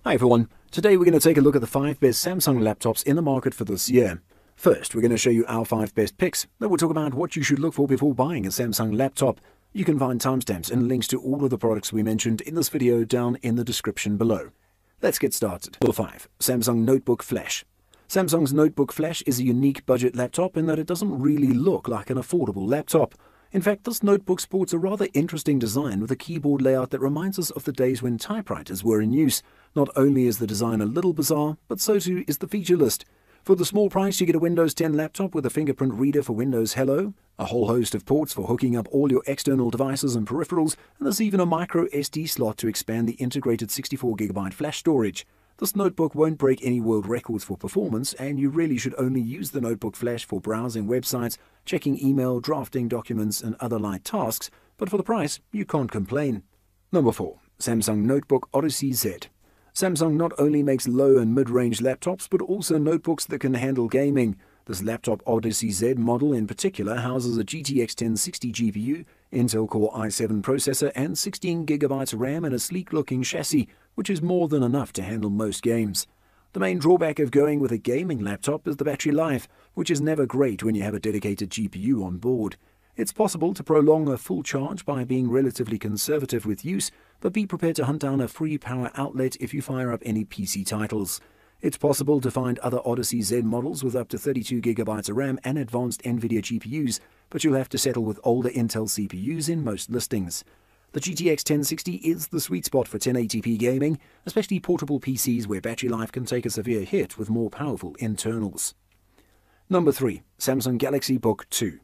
Hi everyone, today we're going to take a look at the 5 best Samsung laptops in the market for this year. First, we're going to show you our 5 best picks, then we'll talk about what you should look for before buying a Samsung laptop. You can find timestamps and links to all of the products we mentioned in this video down in the description below. Let's get started. Number 5. Samsung Notebook Flash. Samsung's Notebook Flash is a unique budget laptop in that it doesn't really look like an affordable laptop. In fact, this notebook sports a rather interesting design with a keyboard layout that reminds us of the days when typewriters were in use. Not only is the design a little bizarre, but so too is the feature list. For the small price, you get a Windows 10 laptop with a fingerprint reader for Windows Hello, a whole host of ports for hooking up all your external devices and peripherals, and there's even a micro SD slot to expand the integrated 64GB flash storage. This notebook won't break any world records for performance, and you really should only use the Notebook Flash for browsing websites, checking email, drafting documents, and other light tasks, but for the price, you can't complain. Number 4. Samsung Notebook Odyssey Z. Samsung not only makes low and mid-range laptops, but also notebooks that can handle gaming. This laptop Odyssey Z model in particular houses a GTX 1060 GPU, Intel Core i7 processor, and 16GB RAM and a sleek-looking chassis, which is more than enough to handle most games. The main drawback of going with a gaming laptop is the battery life, which is never great when you have a dedicated GPU on board. It's possible to prolong a full charge by being relatively conservative with use, but be prepared to hunt down a free power outlet if you fire up any PC titles. It's possible to find other Odyssey Z models with up to 32GB of RAM and advanced NVIDIA GPUs, but you'll have to settle with older Intel CPUs in most listings. The GTX 1060 is the sweet spot for 1080p gaming, especially portable PCs where battery life can take a severe hit with more powerful internals. Number 3. Samsung Galaxy Book 2.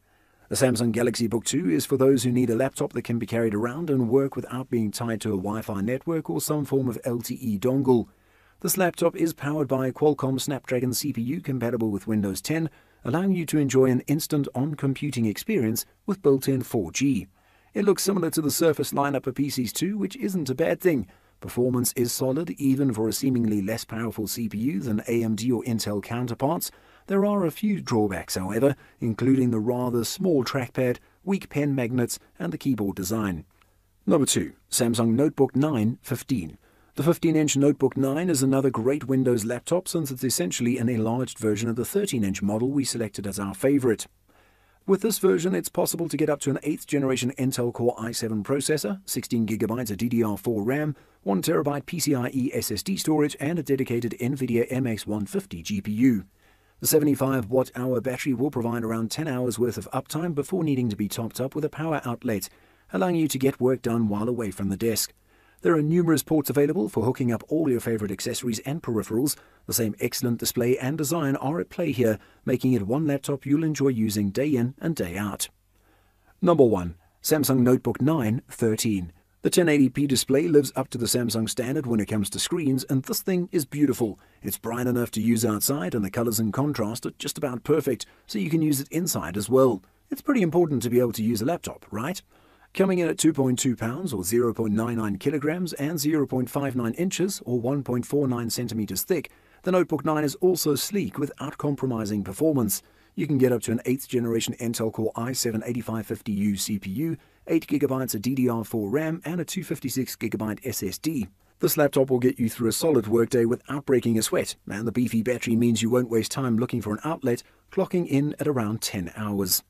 The Samsung Galaxy Book 2 is for those who need a laptop that can be carried around and work without being tied to a Wi-Fi network or some form of LTE dongle. This laptop is powered by a Qualcomm Snapdragon CPU compatible with Windows 10, allowing you to enjoy an instant on-computing experience with built-in 4G. It looks similar to the Surface lineup of PCs too, which isn't a bad thing. Performance is solid even for a seemingly less powerful CPU than AMD or Intel counterparts. There are a few drawbacks, however, including the rather small trackpad, weak pen magnets, and the keyboard design. Number 2. Samsung Notebook 9 15. The 15-inch Notebook 9 is another great Windows laptop since it's essentially an enlarged version of the 13-inch model we selected as our favorite. With this version, it's possible to get up to an 8th generation Intel Core i7 processor, 16GB of DDR4 RAM, 1TB PCIe SSD storage, and a dedicated NVIDIA MX150 GPU. The 75-watt-hour battery will provide around 10 hours worth of uptime before needing to be topped up with a power outlet, allowing you to get work done while away from the desk. There are numerous ports available for hooking up all your favorite accessories and peripherals. The same excellent display and design are at play here, making it one laptop you'll enjoy using day in and day out. Number 1. Samsung Notebook 9 13. The 1080p display lives up to the Samsung standard when it comes to screens, and this thing is beautiful. It's bright enough to use outside, and the colors and contrast are just about perfect, so you can use it inside as well. It's pretty important to be able to use a laptop, right? Coming in at 2.2 pounds or 0.99 kilograms and 0.59 inches or 1.49 centimeters thick, the Notebook 9 is also sleek without compromising performance. You can get up to an 8th generation Intel Core i7-8550U CPU, 8GB of DDR4 RAM, and a 256GB SSD. This laptop will get you through a solid workday without breaking a sweat, and the beefy battery means you won't waste time looking for an outlet, clocking in at around 10 hours.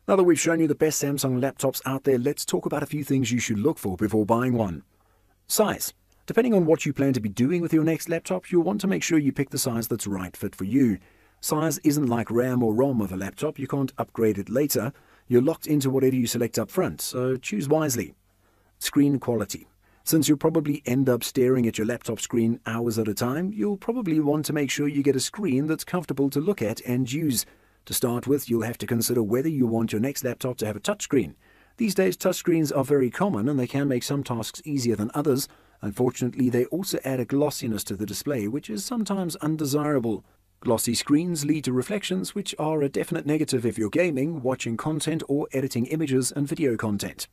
Now that we've shown you the best Samsung laptops out there, let's talk about a few things you should look for before buying one. Size. Depending on what you plan to be doing with your next laptop, you'll want to make sure you pick the size that's the right fit for you. Size isn't like RAM or ROM of a laptop, you can't upgrade it later. You're locked into whatever you select up front, so choose wisely. Screen quality. Since you'll probably end up staring at your laptop screen hours at a time, you'll probably want to make sure you get a screen that's comfortable to look at and use. To start with, you'll have to consider whether you want your next laptop to have a touchscreen. These days, touchscreens are very common and they can make some tasks easier than others. Unfortunately, they also add a glossiness to the display, which is sometimes undesirable. Glossy screens lead to reflections, which are a definite negative if you're gaming, watching content, or editing images and video content.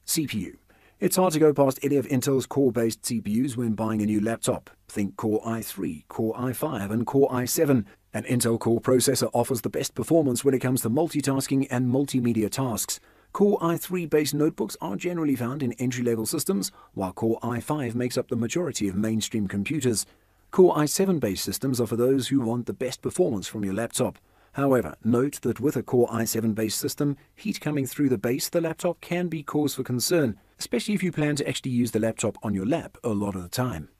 CPU. It's hard to go past any of Intel's core-based CPUs when buying a new laptop. Think Core i3, Core i5, and Core i7. An Intel Core processor offers the best performance when it comes to multitasking and multimedia tasks. Core i3-based notebooks are generally found in entry-level systems, while Core i5 makes up the majority of mainstream computers. Core i7-based systems are for those who want the best performance from your laptop. However, note that with a Core i7-based system, heat coming through the base of the laptop can be cause for concern, especially if you plan to actually use the laptop on your lap a lot of the time.